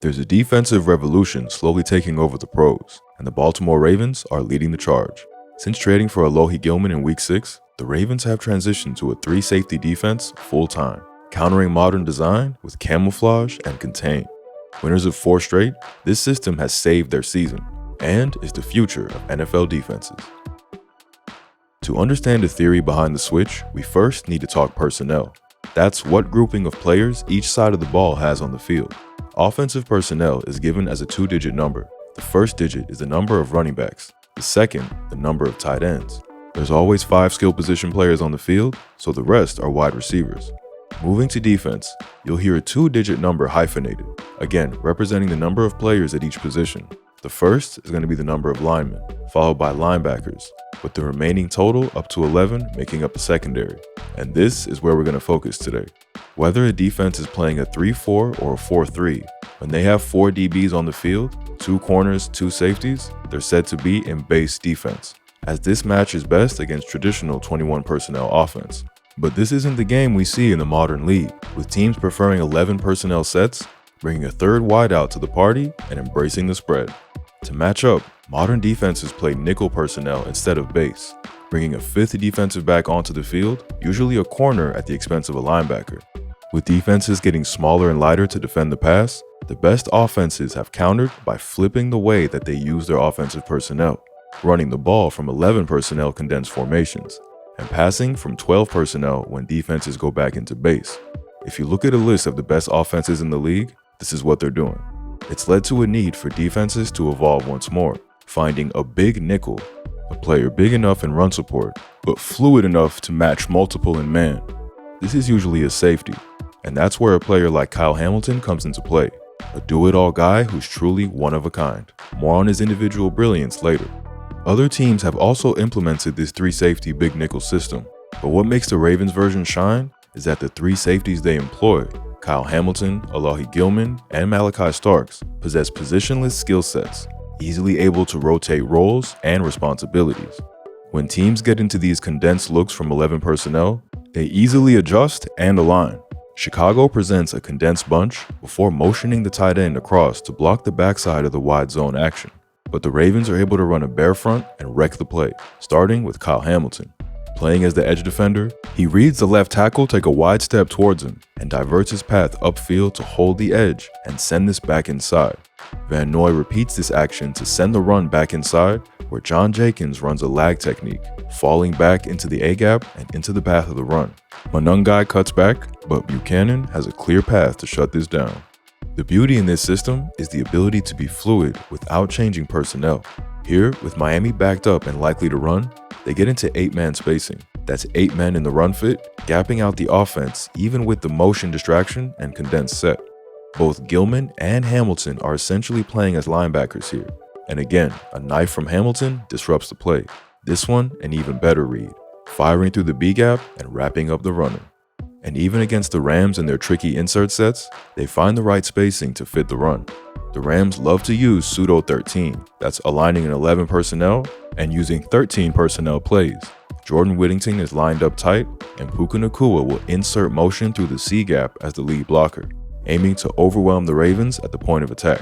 There's a defensive revolution slowly taking over the pros, and the Baltimore Ravens are leading the charge. Since trading for Alohi Gilman in Week 6, the Ravens have transitioned to a 3-safety defense full-time, countering modern design with camouflage and contain. Winners of 4 straight, this system has saved their season, and is the future of NFL defenses. To understand the theory behind the switch, we first need to talk personnel. That's what grouping of players each side of the ball has on the field. Offensive personnel is given as a 2-digit number. The first digit is the number of running backs, the second, the number of tight ends. There's always 5 skill position players on the field, so the rest are wide receivers. Moving to defense, you'll hear a 2-digit number hyphenated, again representing the number of players at each position. The first is going to be the number of linemen, followed by linebackers, with the remaining total up to 11 making up the secondary. And this is where we're going to focus today. Whether a defense is playing a 3-4 or a 4-3, when they have 4 DBs on the field, 2 corners, 2 safeties, they're said to be in base defense, as this matches best against traditional 21 personnel offense. But this isn't the game we see in the modern league, with teams preferring 11 personnel sets, bringing a third wideout to the party, and embracing the spread. To match up, modern defenses play nickel personnel instead of base, bringing a 5th defensive back onto the field, usually a corner at the expense of a linebacker. With defenses getting smaller and lighter to defend the pass, the best offenses have countered by flipping the way that they use their offensive personnel, running the ball from 11 personnel condensed formations, and passing from 12 personnel when defenses go back into base. If you look at a list of the best offenses in the league, this is what they're doing. It's led to a need for defenses to evolve once more, finding a big nickel, a player big enough in run support, but fluid enough to match multiple in man. This is usually a safety, and that's where a player like Kyle Hamilton comes into play, a do-it-all guy who's truly one of a kind. More on his individual brilliance later. Other teams have also implemented this 3-safety big nickel system, but what makes the Ravens version shine is that the 3 safeties they employ, Kyle Hamilton, Alohi Gilman, and Malachi Starks, possess positionless skill sets, easily able to rotate roles and responsibilities. When teams get into these condensed looks from 11 personnel, they easily adjust and align. Chicago presents a condensed bunch before motioning the tight end across to block the backside of the wide zone action. But the Ravens are able to run a bare front and wreck the play, starting with Kyle Hamilton. Playing as the edge defender, he reads the left tackle take a wide step towards him and diverts his path upfield to hold the edge and send this back inside. Van Noy repeats this action to send the run back inside, where John Jenkins runs a lag technique, falling back into the A-gap and into the path of the run. Manungai cuts back, but Buchanan has a clear path to shut this down. The beauty in this system is the ability to be fluid without changing personnel. Here, with Miami backed up and likely to run, they get into 8-man spacing. That's 8 men in the run fit, gapping out the offense even with the motion distraction and condensed set. Both Gilman and Hamilton are essentially playing as linebackers here. And again, a knife from Hamilton disrupts the play. This one, an even better read, firing through the B-gap and wrapping up the runner. And even against the Rams and their tricky insert sets, they find the right spacing to fit the run. The Rams love to use pseudo 13, that's aligning an 11 personnel and using 13 personnel plays. Jordan Whittington is lined up tight, and Puka Nacua will insert motion through the C-gap as the lead blocker, aiming to overwhelm the Ravens at the point of attack.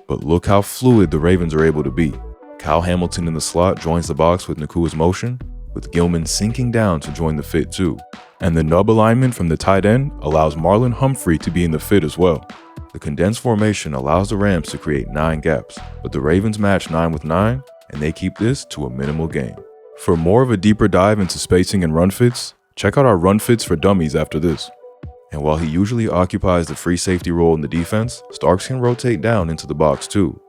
But look how fluid the Ravens are able to be. Kyle Hamilton in the slot joins the box with Nakua's motion, with Gilman sinking down to join the fit too. And the nub alignment from the tight end allows Marlon Humphrey to be in the fit as well. The condensed formation allows the Rams to create 9 gaps, but the Ravens match 9 with 9, and they keep this to a minimal gain. For more of a deeper dive into spacing and run fits, check out our Run Fits for Dummies after this. And while he usually occupies the free safety role in the defense, Starks can rotate down into the box too.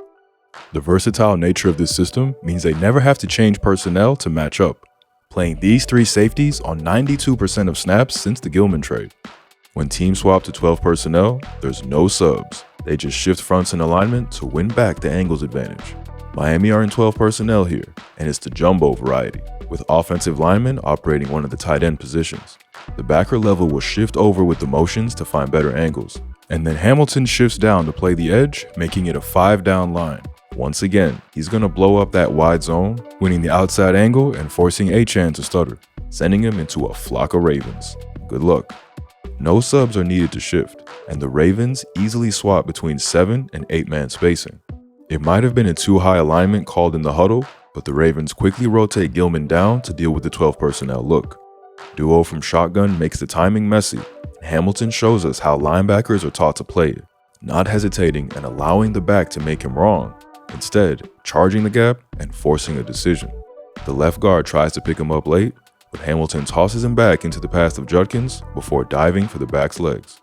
The versatile nature of this system means they never have to change personnel to match up, playing these 3 safeties on 92% of snaps since the Gilman trade. When teams swap to 12 personnel, there's no subs. They just shift fronts in alignment to win back the angles advantage. Miami are in 12 personnel here, and it's the jumbo variety, with offensive linemen operating one of the tight end positions. The backer level will shift over with the motions to find better angles, and then Hamilton shifts down to play the edge, making it a 5-down line. Once again, he's going to blow up that wide zone, winning the outside angle and forcing Achane to stutter, sending him into a flock of Ravens. Good luck. No subs are needed to shift, and the Ravens easily swap between 7 and 8-man spacing. It might have been a too high alignment called in the huddle, but the Ravens quickly rotate Gilman down to deal with the 12 personnel look. Duo from shotgun makes the timing messy. Hamilton shows us how linebackers are taught to play it, not hesitating and allowing the back to make him wrong, instead charging the gap and forcing a decision. The left guard tries to pick him up late, but Hamilton tosses him back into the path of Judkins before diving for the back's legs.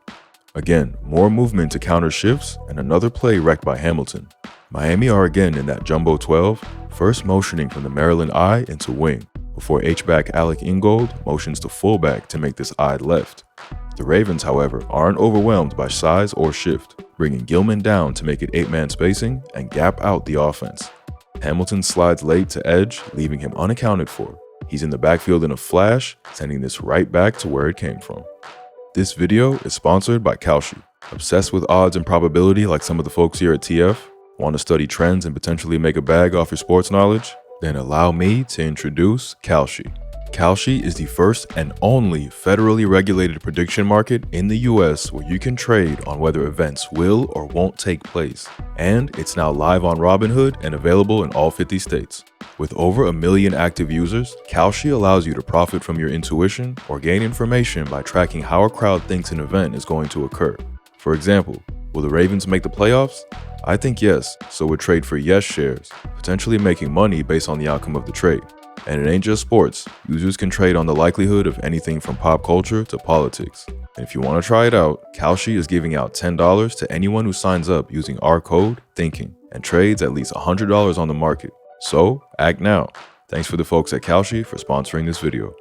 Again, more movement to counter shifts and another play wrecked by Hamilton. Miami are again in that jumbo 12, first motioning from the Maryland I into wing, before H-back Alec Ingold motions to fullback to make this I left. The Ravens, however, aren't overwhelmed by size or shift, bringing Gilman down to make it 8-man spacing and gap out the offense. Hamilton slides late to edge, leaving him unaccounted for. He's in the backfield in a flash, sending this right back to where it came from. This video is sponsored by Kalshi. Obsessed with odds and probability like some of the folks here at TF? Want to study trends and potentially make a bag off your sports knowledge? Then allow me to introduce Kalshi. Kalshi is the first and only federally regulated prediction market in the US where you can trade on whether events will or won't take place. And it's now live on Robinhood and available in all 50 states. With over 1 million active users, Kalshi allows you to profit from your intuition or gain information by tracking how a crowd thinks an event is going to occur. For example, will the Ravens make the playoffs? I think yes, so would trade for yes shares, potentially making money based on the outcome of the trade. And it ain't just sports. Users can trade on the likelihood of anything from pop culture to politics. And if you want to try it out, Kalshi is giving out $10 to anyone who signs up using our code THINKING and trades at least $100 on the market. So, act now. Thanks for the folks at Kalshi for sponsoring this video.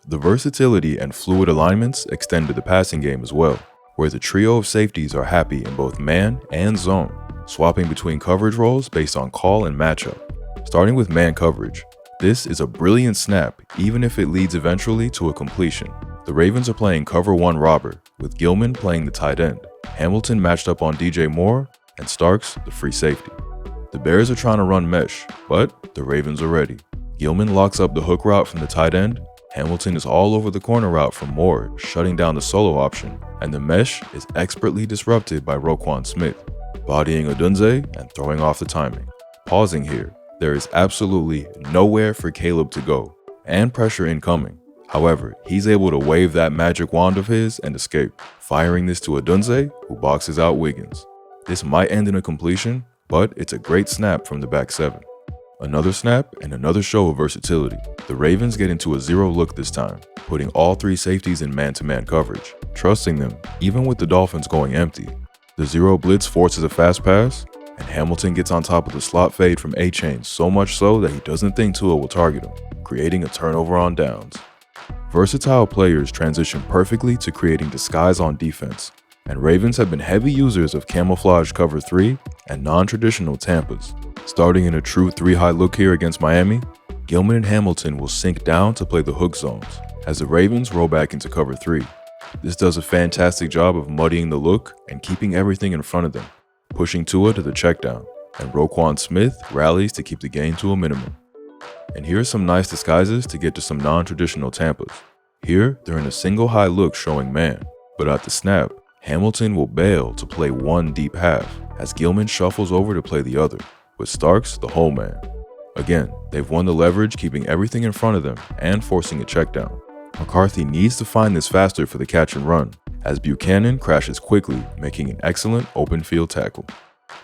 The versatility and fluid alignments extend to the passing game as well, where the trio of safeties are happy in both man and zone, swapping between coverage roles based on call and matchup. Starting with man coverage, this is a brilliant snap even if it leads eventually to a completion. The Ravens are playing cover 1 robber, with Gilman playing the tight end, Hamilton matched up on DJ Moore, and Starks the free safety. The Bears are trying to run mesh, but the Ravens are ready. Gilman locks up the hook route from the tight end, Hamilton is all over the corner route from Moore, shutting down the solo option, and the mesh is expertly disrupted by Roquan Smith, bodying Odunze and throwing off the timing. Pausing here, there is absolutely nowhere for Caleb to go, and pressure incoming. However, he's able to wave that magic wand of his and escape, firing this to Odunze, who boxes out Wiggins. This might end in a completion, but it's a great snap from the back 7. Another snap and another show of versatility. The Ravens get into a zero look this time, putting all 3 safeties in man-to-man coverage, trusting them even with the Dolphins going empty. The zero blitz forces a fast pass, and Hamilton gets on top of the slot fade from A-Chain so much so that he doesn't think Tua will target him, creating a turnover on downs. Versatile players transition perfectly to creating disguise on defense, and Ravens have been heavy users of camouflage cover 3 and non-traditional Tampas. Starting in a true 3-high look here against Miami, Gilman and Hamilton will sink down to play the hook zones, as the Ravens roll back into cover 3. This does a fantastic job of muddying the look and keeping everything in front of them, pushing Tua to the checkdown, and Roquan Smith rallies to keep the gain to a minimum. And here are some nice disguises to get to some non-traditional Tampas. Here, they're in a single high look showing man, but at the snap, Hamilton will bail to play one deep half, as Gilman shuffles over to play the other, with Starks the whole man. Again, they've won the leverage, keeping everything in front of them and forcing a checkdown. McCarthy needs to find this faster for the catch and run, as Buchanan crashes quickly, making an excellent open field tackle.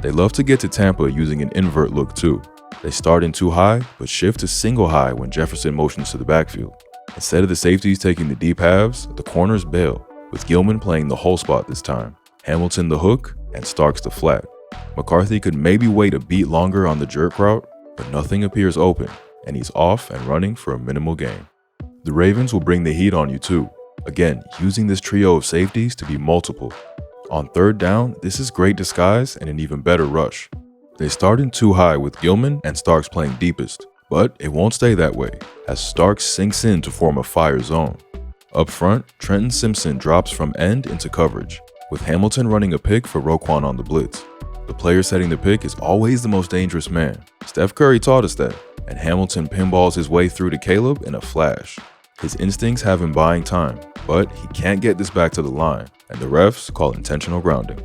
They love to get to Tampa using an invert look too. They start in 2 high, but shift to single high when Jefferson motions to the backfield. Instead of the safeties taking the deep halves, the corners bail, with Gilman playing the whole spot this time, Hamilton the hook, and Starks the flat. McCarthy could maybe wait a beat longer on the jerk route, but nothing appears open, and he's off and running for a minimal gain. The Ravens will bring the heat on you too, again using this trio of safeties to be multiple. On 3rd down, this is great disguise and an even better rush. They start in 2 high with Gilman and Starks playing deepest, but it won't stay that way, as Starks sinks in to form a fire zone. Up front, Trenton Simpson drops from end into coverage, with Hamilton running a pick for Roquan on the blitz. The player setting the pick is always the most dangerous man. Steph Curry taught us that, and Hamilton pinballs his way through to Caleb in a flash. His instincts have him buying time, but he can't get this back to the line, and the refs call intentional grounding.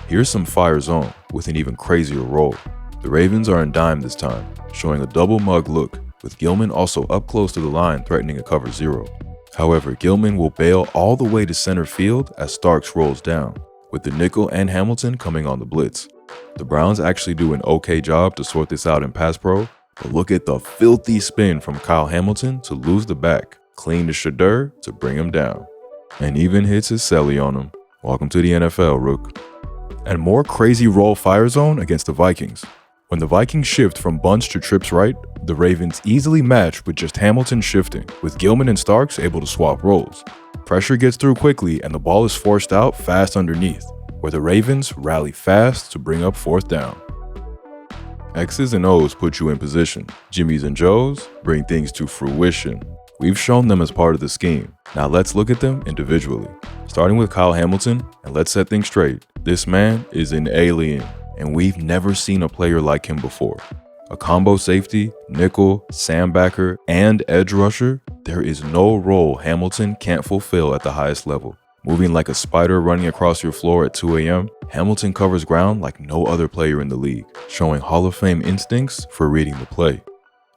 Here's some fire zone with an even crazier roll. The Ravens are in dime this time, showing a double mug look, with Gilman also up close to the line threatening a cover 0. However, Gilman will bail all the way to center field as Starks rolls down, with the nickel and Hamilton coming on the blitz. The Browns actually do an okay job to sort this out in pass pro, but look at the filthy spin from Kyle Hamilton to lose the back, clean to Shadur to bring him down, and even hits his celly on him. Welcome to the NFL, Rook. And more crazy roll fire zone against the Vikings. When the Vikings shift from bunch to trips right, the Ravens easily match with just Hamilton shifting, with Gilman and Starks able to swap roles. Pressure gets through quickly and the ball is forced out fast underneath, where the Ravens rally fast to bring up 4th down. X's and O's put you in position. Jimmy's and Joe's bring things to fruition. We've shown them as part of the scheme. Now let's look at them individually. Starting with Kyle Hamilton, and let's set things straight. This man is an alien, and we've never seen a player like him before. A combo safety, nickel, sandbacker, and edge rusher, there is no role Hamilton can't fulfill at the highest level. Moving like a spider running across your floor at 2 a.m., Hamilton covers ground like no other player in the league, showing Hall of Fame instincts for reading the play.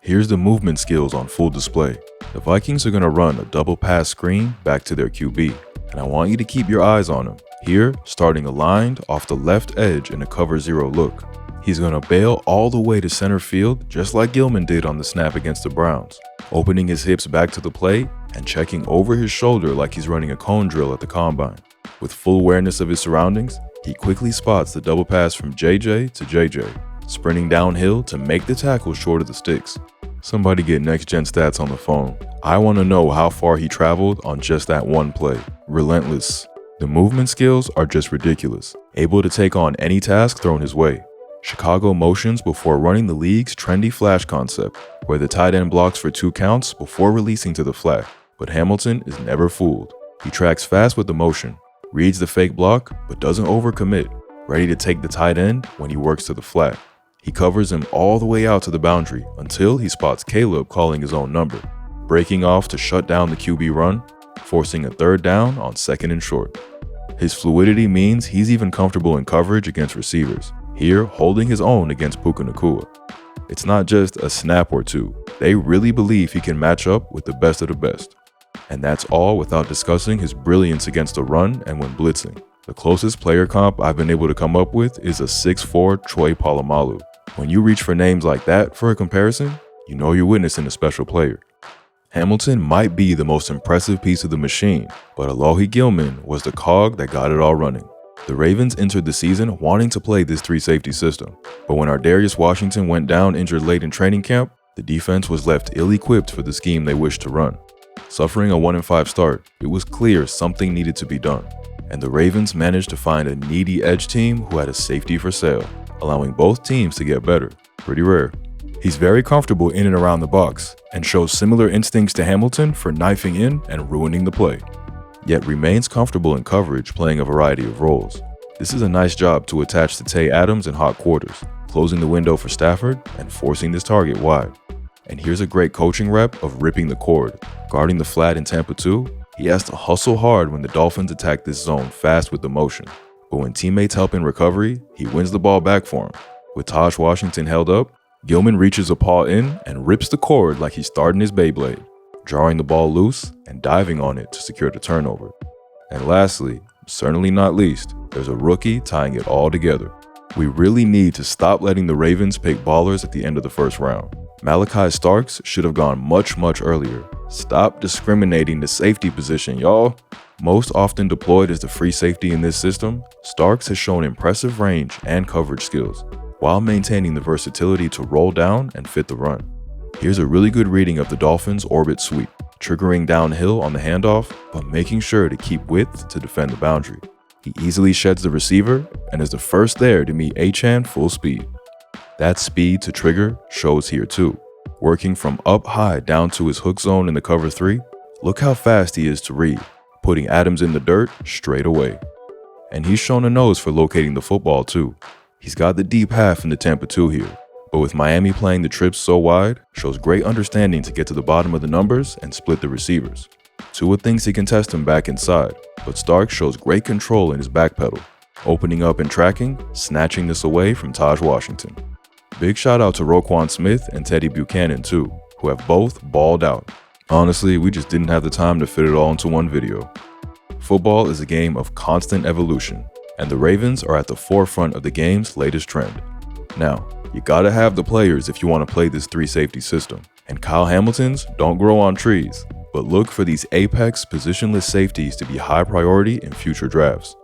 Here's the movement skills on full display. The Vikings are going to run a double pass screen back to their QB, and I want you to keep your eyes on him. Here, starting aligned off the left edge in a cover 0 look. He's going to bail all the way to center field just like Gilman did on the snap against the Browns, opening his hips back to the play and checking over his shoulder like he's running a cone drill at the combine. With full awareness of his surroundings, he quickly spots the double pass from JJ to JJ, sprinting downhill to make the tackle short of the sticks. Somebody get next-gen stats on the phone. I want to know how far he traveled on just that one play. Relentless. The movement skills are just ridiculous, able to take on any task thrown his way. Chicago motions before running the league's trendy flash concept, where the tight end blocks for 2 counts before releasing to the flat. But Hamilton is never fooled. He tracks fast with the motion, reads the fake block, but doesn't overcommit, ready to take the tight end when he works to the flat. He covers him all the way out to the boundary until he spots Caleb calling his own number, breaking off to shut down the QB run, forcing a 3rd down on 2nd and short. His fluidity means he's even comfortable in coverage against receivers, here holding his own against Puka Nacua. It's not just a snap or two, they really believe he can match up with the best of the best. And that's all without discussing his brilliance against the run and when blitzing. The closest player comp I've been able to come up with is a 6'4" Troy Polamalu. When you reach for names like that for a comparison, you know you're witnessing a special player. Hamilton might be the most impressive piece of the machine, but Alohi Gilman was the cog that got it all running. The Ravens entered the season wanting to play this 3-safety system, but when Ardarius Washington went down injured late in training camp, the defense was left ill-equipped for the scheme they wished to run. Suffering a 1-5 start, it was clear something needed to be done, and the Ravens managed to find a needy edge team who had a safety for sale, allowing both teams to get better. Pretty rare. He's very comfortable in and around the box, and shows similar instincts to Hamilton for knifing in and ruining the play, yet remains comfortable in coverage playing a variety of roles. This is a nice job to attach to Tay Adams in hot quarters, closing the window for Stafford and forcing this target wide. And here's a great coaching rep of ripping the cord. Guarding the flat in Tampa 2, he has to hustle hard when the Dolphins attack this zone fast with the motion. But when teammates help in recovery, he wins the ball back for him. With Taj Washington held up, Gilman reaches a paw in and rips the cord like he's starting his Beyblade, drawing the ball loose and diving on it to secure the turnover. And lastly, certainly not least, there's a rookie tying it all together. We really need to stop letting the Ravens pick ballers at the end of the first round. Malachi Starks should have gone much earlier. Stop discriminating the safety position, y'all. Most often deployed as the free safety in this system, Starks has shown impressive range and coverage skills, while maintaining the versatility to roll down and fit the run. Here's a really good reading of the Dolphins' orbit sweep, triggering downhill on the handoff, but making sure to keep width to defend the boundary. He easily sheds the receiver and is the first there to meet Achane full speed. That speed to trigger shows here too. Working from up high down to his hook zone in the cover 3, look how fast he is to read, putting Adams in the dirt straight away. And he's shown a nose for locating the football too. He's got the deep half in the Tampa 2 here, but with Miami playing the trips so wide, shows great understanding to get to the bottom of the numbers and split the receivers. Tua thinks he can test him back inside, but Starks shows great control in his back pedal, opening up and tracking, snatching this away from Taj Washington. Big shout out to Roquan Smith and Teddy Buchanan too, who have both balled out. Honestly, we just didn't have the time to fit it all into one video. Football is a game of constant evolution, and the Ravens are at the forefront of the game's latest trend. Now, you gotta have the players if you want to play this 3-safety system, and Kyle Hamilton's don't grow on trees, but look for these apex positionless safeties to be high priority in future drafts.